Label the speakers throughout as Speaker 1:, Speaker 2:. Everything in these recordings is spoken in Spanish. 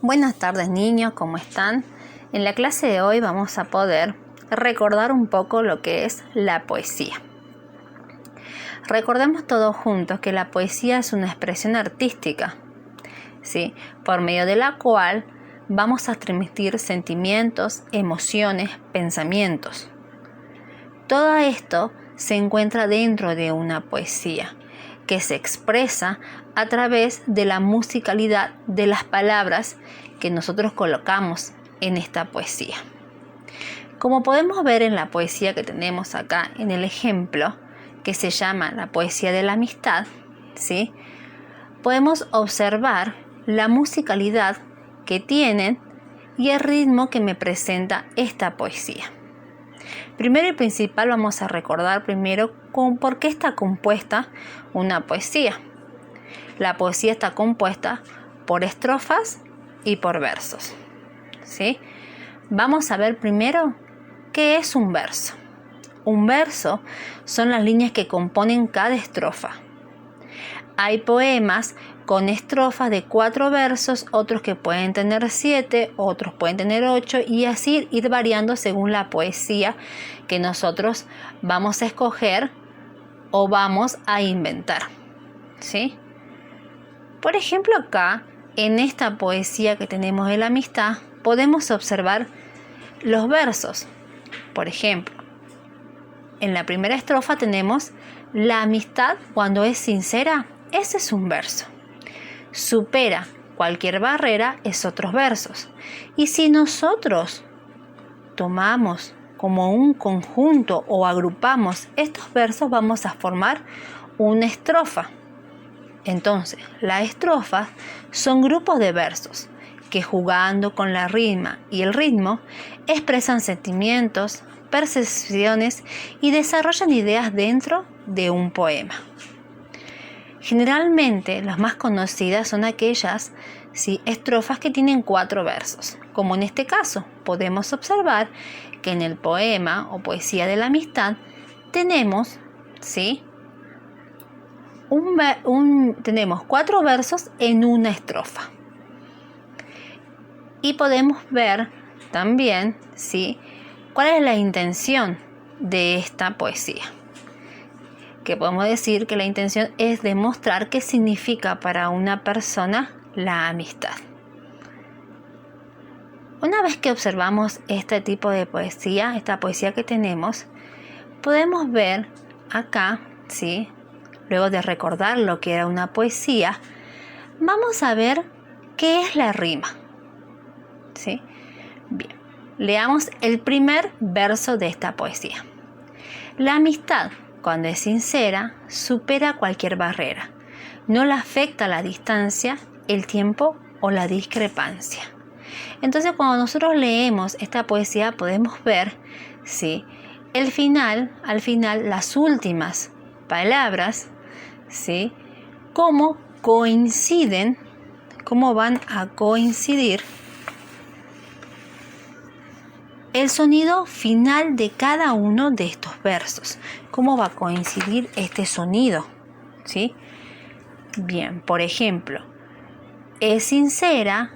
Speaker 1: Buenas tardes niños, ¿cómo están? En la clase de hoy vamos a poder recordar un poco lo que es la poesía. Recordemos todos juntos que la poesía es una expresión artística, ¿sí? Por medio de la cual vamos a transmitir sentimientos, emociones, pensamientos. Todo esto se encuentra dentro de una poesía que se expresa a través de la musicalidad de las palabras que nosotros colocamos en esta poesía. Como podemos ver en la poesía que tenemos acá en el ejemplo, que se llama la poesía de la amistad, ¿sí? Podemos observar la musicalidad que tienen y el ritmo que me presenta esta poesía. Primero y principal vamos a recordar primero por qué está compuesta una poesía. La poesía está compuesta por estrofas y por versos, ¿sí? Vamos a ver primero qué es un verso. Un verso son las líneas que componen cada estrofa. Hay poemas con estrofas de 4 versos, otros que pueden tener 7, otros pueden tener 8 y así ir variando según la poesía que nosotros vamos a escoger o vamos a inventar, ¿sí? Por ejemplo, acá en esta poesía que tenemos de la amistad podemos observar los versos. Por ejemplo, en la primera estrofa tenemos la amistad cuando es sincera. Ese es un verso. Supera cualquier barrera es otros versos. Y si nosotros tomamos como un conjunto o agrupamos estos versos, vamos a formar una estrofa. Entonces, las estrofas son grupos de versos que jugando con la rima y el ritmo expresan sentimientos, percepciones y desarrollan ideas dentro de un poema. Generalmente las más conocidas son aquellas estrofas que tienen 4 versos, como en este caso podemos observar que en el poema o poesía de la amistad tenemos, tenemos 4 versos en una estrofa. Y podemos ver también cuál es la intención de esta poesía. Que podemos decir que la intención es demostrar qué significa para una persona la amistad. Una vez que observamos este tipo de poesía, esta poesía que tenemos, podemos ver acá, luego de recordar lo que era una poesía, vamos a ver qué es la rima. Bien, leamos el primer verso de esta poesía. La amistad, cuando es sincera, supera cualquier barrera. No le afecta la distancia, el tiempo o la discrepancia. Entonces, cuando nosotros leemos esta poesía, podemos ver, al final, las últimas palabras, cómo coinciden, cómo van a coincidir el sonido final de cada uno de estos versos. ¿Cómo va a coincidir este sonido? Bien, por ejemplo, es sincera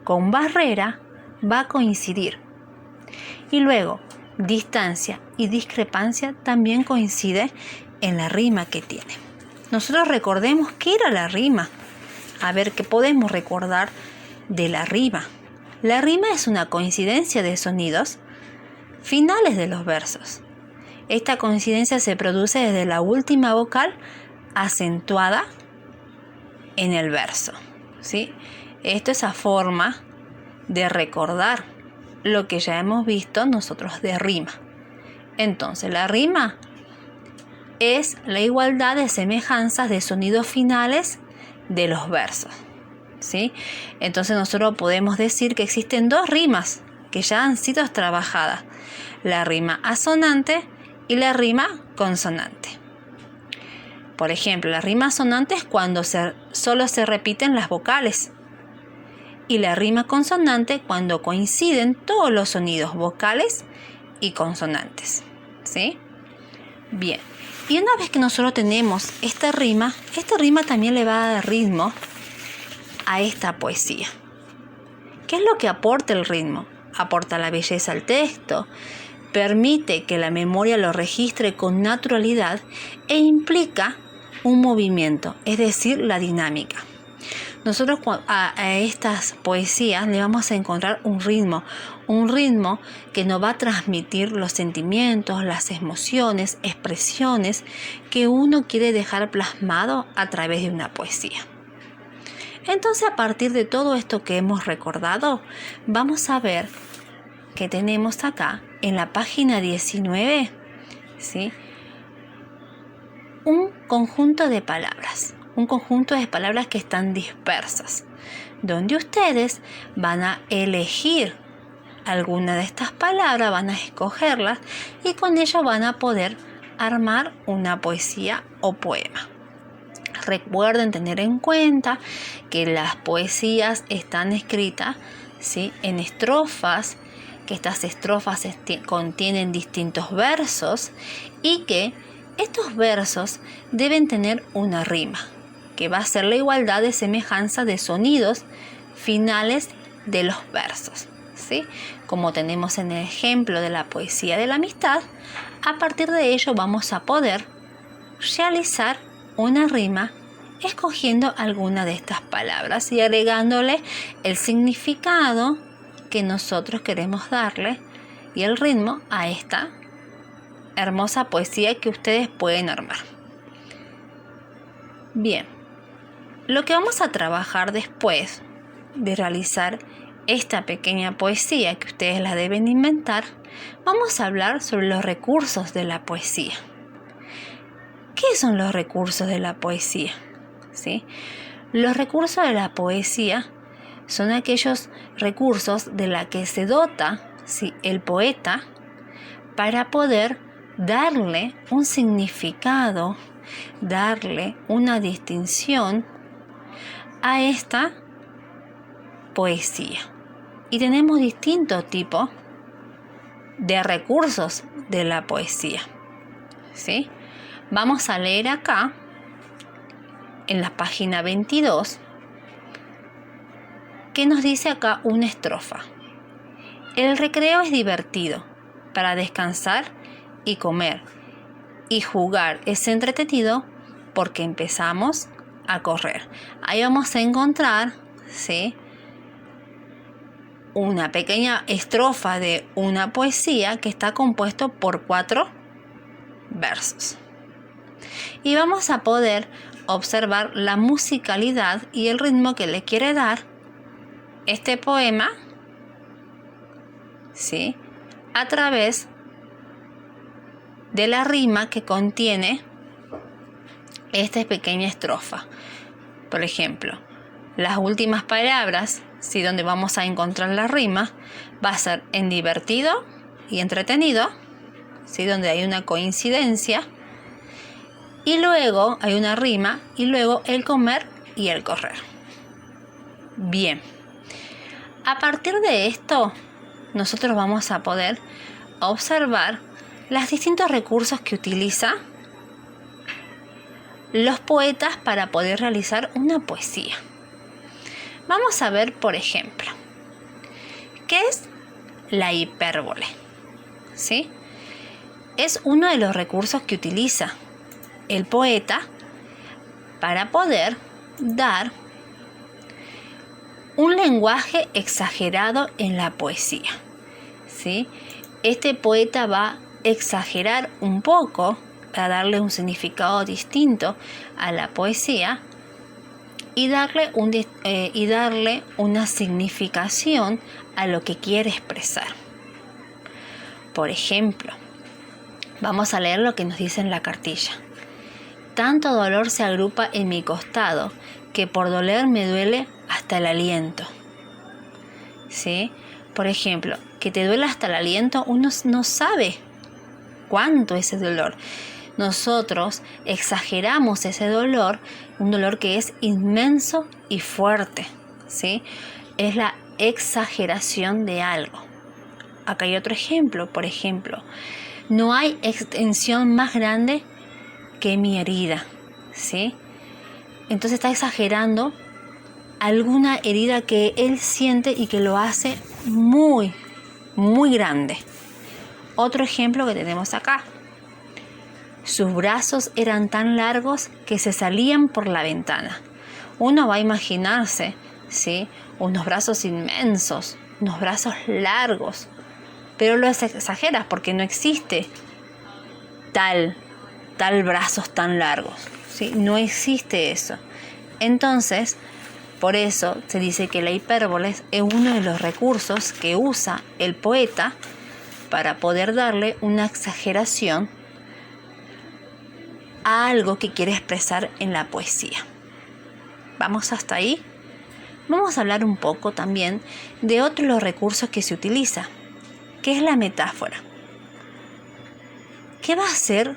Speaker 1: con barrera va a coincidir. Y luego, distancia y discrepancia también coincide en la rima que tiene. Nosotros recordemos qué era la rima. A ver qué podemos recordar de la rima. La rima es una coincidencia de sonidos finales de los versos. Esta coincidencia se produce desde la última vocal acentuada en el verso. Esto es a forma de recordar lo que ya hemos visto nosotros de rima. Entonces, la rima es la igualdad de semejanzas de sonidos finales de los versos. Entonces nosotros podemos decir que existen 2 rimas que ya han sido trabajadas: la rima asonante y la rima consonante. Por ejemplo, la rima asonante es cuando solo se repiten las vocales y la rima consonante cuando coinciden todos los sonidos vocales y consonantes. Bien, y una vez que nosotros tenemos esta rima también le va a dar ritmo a esta poesía. ¿Qué es lo que aporta el ritmo? Aporta la belleza al texto, permite que la memoria lo registre con naturalidad e implica un movimiento, es decir, la dinámica. Nosotros a estas poesías le vamos a encontrar un ritmo que nos va a transmitir los sentimientos, las emociones, expresiones que uno quiere dejar plasmado a través de una poesía. Entonces, a partir de todo esto que hemos recordado, vamos a ver que tenemos acá en la página 19, ¿sí?, un conjunto de palabras que están dispersas, donde ustedes van a elegir alguna de estas palabras, van a escogerlas y con ello van a poder armar una poesía o poema. Recuerden tener en cuenta que las poesías están escritas, ¿sí?, en estrofas, que estas estrofas contienen distintos versos y que estos versos deben tener una rima, que va a ser la igualdad de semejanza de sonidos finales de los versos, ¿sí? Como tenemos en el ejemplo de la poesía de la amistad, a partir de ello vamos a poder realizar una rima escogiendo alguna de estas palabras y agregándole el significado que nosotros queremos darle y el ritmo a esta hermosa poesía que ustedes pueden armar. Bien, lo que vamos a trabajar después de realizar esta pequeña poesía que ustedes la deben inventar, vamos a hablar sobre los recursos de la poesía. ¿Qué son los recursos de la poesía? ¿Sí? Los recursos de la poesía son aquellos recursos de la que se dota, ¿sí?, el poeta para poder darle un significado, darle una distinción a esta poesía. Y tenemos distintos tipos de recursos de la poesía, ¿sí? Vamos a leer acá en la página 22 que nos dice acá una estrofa. El recreo es divertido para descansar y comer, y jugar es entretenido porque empezamos a correr. Ahí vamos a encontrar, ¿sí?, una pequeña estrofa de una poesía que está compuesto por 4 versos. Y vamos a poder observar la musicalidad y el ritmo que le quiere dar este poema, ¿sí?, a través de la rima que contiene esta pequeña estrofa. Por ejemplo, las últimas palabras, ¿sí?, donde vamos a encontrar la rima, va a ser en divertido y entretenido, ¿sí?, donde hay una coincidencia, y luego hay una rima, y luego el comer y el correr. Bien, a partir de esto, nosotros vamos a poder observar los distintos recursos que utiliza los poetas para poder realizar una poesía. Vamos a ver, por ejemplo, ¿qué es la hipérbole? ¿Sí? Es uno de los recursos que utiliza el poeta para poder dar un lenguaje exagerado en la poesía, ¿sí? Este poeta va a exagerar un poco, a darle un significado distinto a la poesía y darle una significación a lo que quiere expresar. Por ejemplo, vamos a leer lo que nos dice en la cartilla. Tanto dolor se agrupa en mi costado, que por doler me duele hasta el aliento. ¿Sí? Por ejemplo, que te duele hasta el aliento, uno no sabe cuánto es ese dolor. Nosotros exageramos ese dolor, un dolor que es inmenso y fuerte, ¿sí? Es la exageración de algo. Acá hay otro ejemplo, por ejemplo, no hay extensión más grande que mi herida, ¿sí? Entonces está exagerando alguna herida que él siente y que lo hace muy, muy grande. Otro ejemplo que tenemos acá. Sus brazos eran tan largos que se salían por la ventana. Uno va a imaginarse, ¿sí?, unos brazos inmensos, unos brazos largos, pero lo exageras porque no existe tal brazos tan largos, ¿sí? No existe eso. Entonces, por eso se dice que la hipérbole es uno de los recursos que usa el poeta para poder darle una exageración a algo que quiere expresar en la poesía. ¿Vamos hasta ahí? Vamos a hablar un poco también de otro de los recursos que se utiliza, que es la metáfora. ¿Qué va a hacer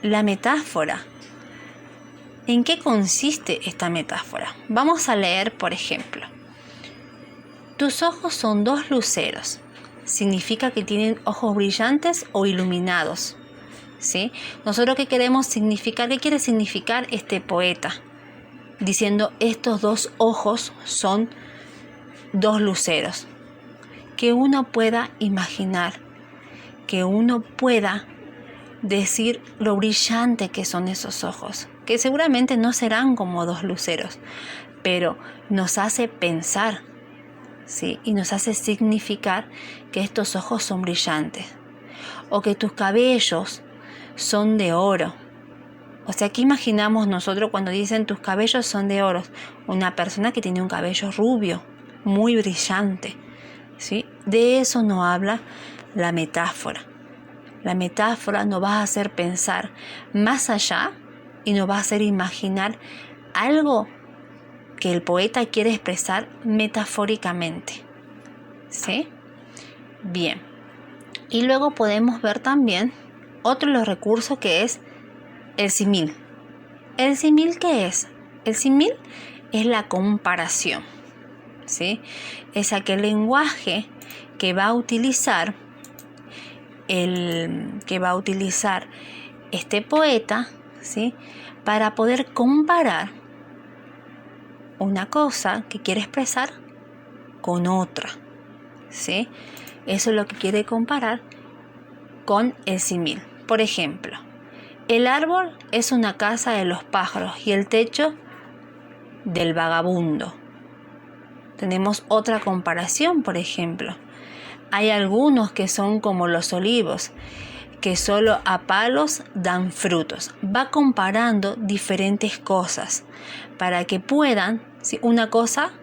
Speaker 1: la metáfora? ¿En qué consiste esta metáfora? Vamos a leer, por ejemplo. Tus ojos son dos luceros. Significa que tienen ojos brillantes o iluminados, ¿sí? Nosotros ¿qué queremos significar? ¿Qué quiere significar este poeta? Diciendo estos dos ojos son dos luceros. Que uno pueda imaginar, que uno pueda decir lo brillante que son esos ojos, que seguramente no serán como dos luceros, pero nos hace pensar, ¿sí? Y nos hace significar que estos ojos son brillantes, o que tus cabellos son de oro. O sea, ¿qué imaginamos nosotros cuando dicen tus cabellos son de oro? Una persona que tiene un cabello rubio, muy brillante, ¿sí? De eso nos habla la metáfora. La metáfora nos va a hacer pensar más allá y nos va a hacer imaginar algo que el poeta quiere expresar metafóricamente, ¿sí? Bien. Y luego podemos ver también otro de los recursos que es el símil. ¿El símil qué es? El símil es la comparación, ¿sí? Es aquel lenguaje que va a utilizar este poeta, ¿sí?, para poder comparar una cosa que quiere expresar con otra, ¿sí? Eso es lo que quiere comparar con el símil. Por ejemplo, el árbol es una casa de los pájaros y el techo del vagabundo. Tenemos otra comparación, por ejemplo. Hay algunos que son como los olivos, que solo a palos dan frutos. Va comparando diferentes cosas para que puedan, ¿sí?, una cosa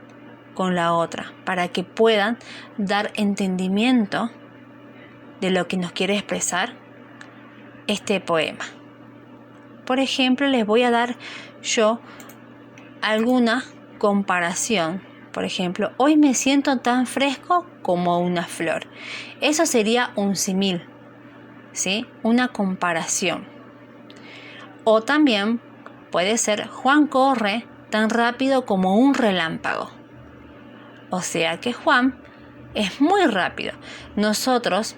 Speaker 1: con la otra, para que puedan dar entendimiento de lo que nos quiere expresar este poema. Por ejemplo, les voy a dar yo alguna comparación. Por ejemplo, hoy me siento tan fresco como una flor. Eso sería un símil, ¿sí?, una comparación. O también puede ser Juan corre tan rápido como un relámpago. O sea que Juan es muy rápido. Nosotros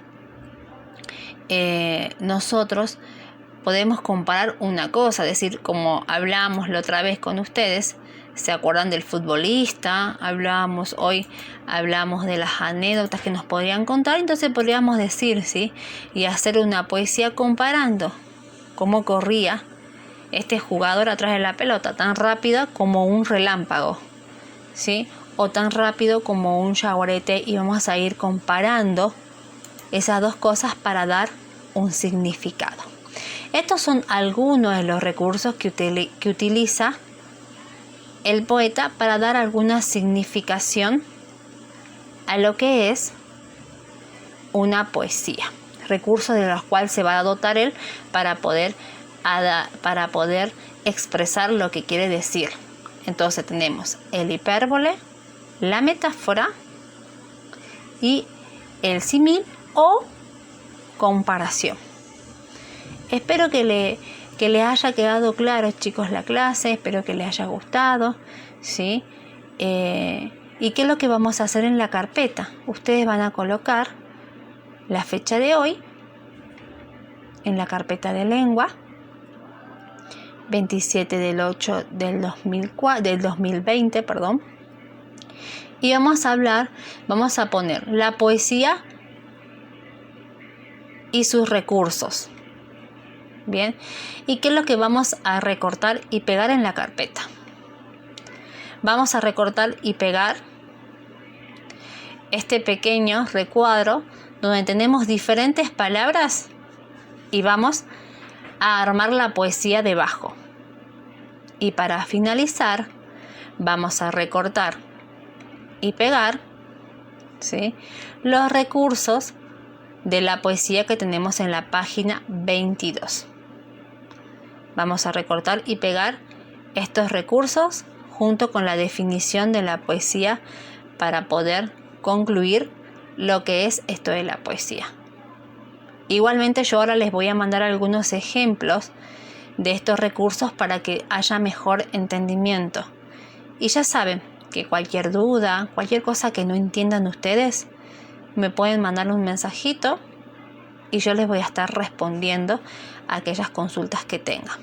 Speaker 1: podemos comparar una cosa, es decir, como hablamos la otra vez con ustedes, ¿se acuerdan del futbolista? Hablamos de las anécdotas que nos podrían contar, entonces podríamos decir, ¿sí?, y hacer una poesía comparando cómo corría este jugador atrás de la pelota, tan rápida como un relámpago, ¿sí?, o tan rápido como un jaguarete, y vamos a ir comparando esas dos cosas para dar un significado. Estos son algunos de los recursos que utiliza el poeta para dar alguna significación a lo que es una poesía. Recursos de los cuales se va a dotar él para poder expresar lo que quiere decir. Entonces tenemos el hipérbole, la metáfora y el símil o comparación. Espero que le haya quedado claro, chicos, la clase. Espero que les haya gustado, ¿sí? ¿Y qué es lo que vamos a hacer en la carpeta? Ustedes van a colocar la fecha de hoy en la carpeta de lengua. 27 del 8 del 2020, y vamos a poner la poesía y sus recursos. Bien, ¿y qué es lo que vamos a recortar y pegar en la carpeta? Vamos a recortar y pegar este pequeño recuadro donde tenemos diferentes palabras y vamos a armar la poesía debajo. Y para finalizar, vamos a recortar y pegar, ¿sí?, los recursos de la poesía que tenemos en la página 22. Vamos a recortar y pegar estos recursos junto con la definición de la poesía para poder concluir lo que es esto de la poesía. Igualmente yo ahora les voy a mandar algunos ejemplos de estos recursos para que haya mejor entendimiento. Y ya saben que cualquier duda, cualquier cosa que no entiendan ustedes, me pueden mandar un mensajito y yo les voy a estar respondiendo a aquellas consultas que tengan.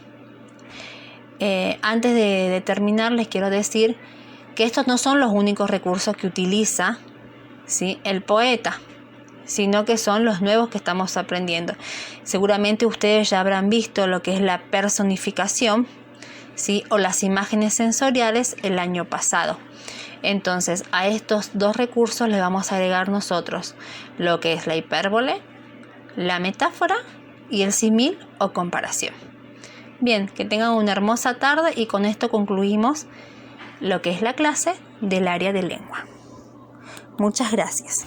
Speaker 1: Antes de terminar, les quiero decir que estos no son los únicos recursos que utiliza, ¿sí?, el poeta, sino que son los nuevos que estamos aprendiendo. Seguramente ustedes ya habrán visto lo que es la personificación, ¿sí?, o las imágenes sensoriales el año pasado. Entonces, a estos dos recursos le vamos a agregar nosotros lo que es la hipérbole, la metáfora y el símil o comparación. Bien, que tengan una hermosa tarde y con esto concluimos lo que es la clase del área de lengua. Muchas gracias.